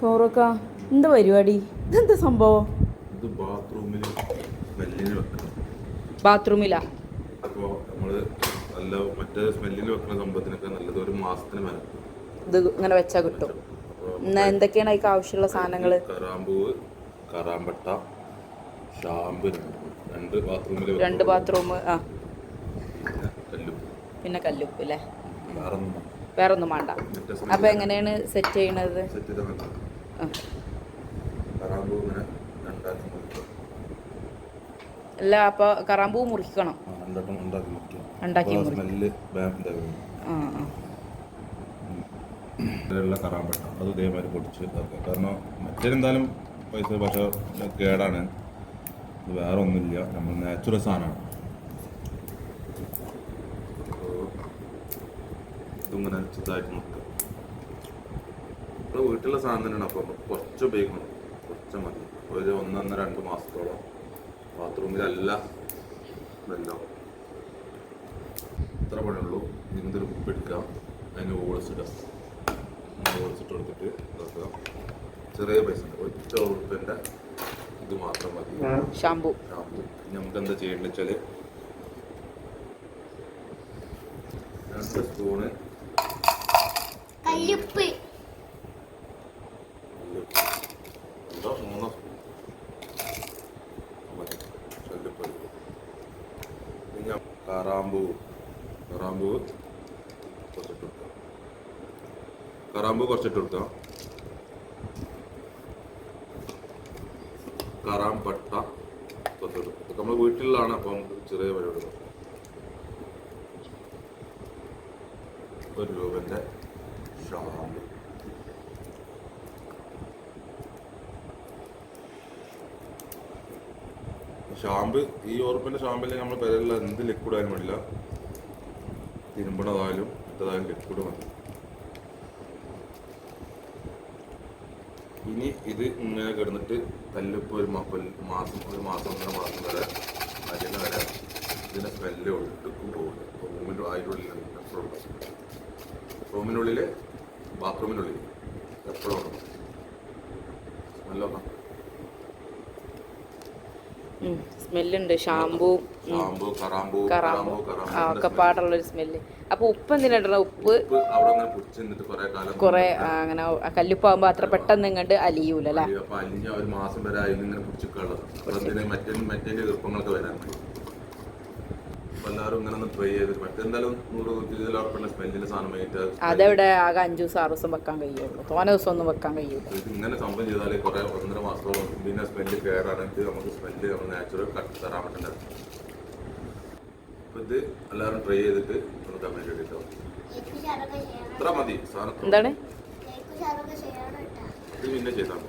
കോറക്ക എന്താ പരിപാടി? ഇതെന്താ സംഭവം? ഇത് ബാത്റൂമിലാ? അപ്പോൾ നമ്മൾ നല്ല മറ്റേ സ്മെല്ലിന് വെക്കുന്ന സംഭവത്തിനൊക്കെ നല്ലത് ഒരു മാസത്തിന് മേലെ ഇത് ഇങ്ങനെ വെച്ചാൽ കിട്ടും. എന്നാ എന്തൊക്കെയാണ് അതിക്ക് ആവശ്യമുള്ള സാധനങ്ങൾ? കറാമ്പൂവ്, കറാമ്പട്ട, ഷാമ്പ്, രണ്ട് ബാത്റൂം. ആ, പിന്നെ കല്ലുപ്പ് അല്ലേ? വേറെ ഒന്നും വേണ്ട. അപ്പൊ എങ്ങനെയാണ് സെറ്റ് ചെയ്യണത്? അല്ല, അപ്പൊ കറാമ്പൂ മുറിക്കണം. ഉണ്ടാക്കി കറാമ്പട്ട അത് ഇതേമാതിരി പൊടിച്ച് ഇതാക്കുക. കാരണം മറ്റേതെന്തായാലും പൈസ പക്ഷെ കേടാണ്. ഇത് വേറെ ഒന്നുമില്ല, നമ്മൾ നാച്ചുറൽ സാധനമാണ്. ഇതിങ്ങനെ ചെറുതായിട്ട് നോക്കുക. ഇപ്പോൾ വീട്ടിലുള്ള സാധനം തന്നെയാണ്. അപ്പോൾ കുറച്ച് ഉപയോഗിക്കണം, കുറച്ച് മതി. ഒരു 1-2 മാസത്തോളം ബാത്റൂമിലല്ല ഇതെല്ലാം. ഇത്ര പണിയുള്ളൂ. ഇതിൻ്റെ ഒരു കുപ്പി എടുക്കുക, അതിന് ഓളിച്ചിടുക. ഓളിച്ചിട്ട് കൊടുത്തിട്ട് ഇതാക്കുക. ചെറിയ പൈസ ഉണ്ട്, ₹1 ഇത് മാത്രം മതി. ഷാമ്പു. നമുക്ക് എന്താ ചെയ്യേണ്ടത് വെച്ചാൽ 2 സ്പൂണ് കല്ലുപ്പ്, 3 പിന്നെ കറാമ്പൂ കുറച്ചിട്ട് കൊടുക്കുക. കറാമ്പട്ട കുറച്ചിട്ട് കൊടുക്കുക. നമ്മൾ വീട്ടിലാണ്, അപ്പം നമുക്ക് ചെറിയ പരിപാടി. ₹1 ഷാമ്പ്, ഈ ₹1 ഷാമ്പിൽ നമ്മൾ പെരയിലുള്ള എന്ത് ലിക്വിഡ് ആയാലും വേണ്ടില്ല. തിരുമ്പണതായാലും മറ്റേതായാലും ലിക്വിഡ് മതി. ഇനി ഇത് ഇങ്ങനെ കിടന്നിട്ട് കല്ലുപ്പ് ഒരു മാസം 1.5 മാസം വരെ അതിന് വരെ ഇതിൻ്റെ സ്മെല്ല് ഒട്ടുക്കും പോകില്ല. റൂമിൻ്റെ അതിനുള്ളിൽ റൂമിനുള്ളിൽ ബാത്റൂമിനുള്ളിൽ എപ്പോഴും ഉണ്ട് സ്മെല്ലൊക്കെ. സ്മെല്ലുണ്ട്. ഷാമ്പൂ, കറാമ്പൂ ഒക്കെ പാടുള്ളൊരു സ്മെല്ല്. അപ്പൊ ഉപ്പ് എന്തിനാ? ഉപ്പ് അവിടെ അങ്ങനെ പിടിച്ചിട്ട് കുറെ അങ്ങനെ കല്ലുപ്പാകുമ്പോ അത്ര പെട്ടെന്ന് ഇങ്ങോട്ട് അലിയൂലല്ലേ? അപ്പൊ അലിഞ്ഞ ഒരു മാസം വരെ അതിങ്ങനെ പിടിച്ചിട്ടുള്ളത് മറ്റേ ഈർപ്പങ്ങളൊക്കെ വരാൻ. എല്ലാവരും ഇങ്ങനെ ഒന്ന് ട്രൈ ചെയ്തിട്ട് മറ്റെന്തായാലും ₹100-120 സ്മെല്ലിന്റെ സാധനം മേടിച്ചാൽ അതെവിടെ ആകെ 5-6 ദിവസം വെക്കാൻ കഴിയുള്ളൂ. തോനെ ദിവസം ഒന്നും വെക്കാൻ കഴിയൂല. ഇങ്ങനെ സംഭവം ചെയ്താൽ കുറെ 1.5 മാസത്തോളം പിന്നെ സ്മെല്ല് കേടാണെങ്കിൽ നമുക്ക് സ്മെല്ല് നമ്മൾ നാച്ചുറൽ കട്ട് തരാൻ പറ്റുന്നത്. അപ്പൊ ഇത് എല്ലാവരും ട്രൈ ചെയ്തിട്ട് ഒന്ന് കമന്റ് ചെയ്തിട്ടോ. ഇത്ര മതി സാധനം. എന്താണ് ഇത് പിന്നെ ചെയ്താൽ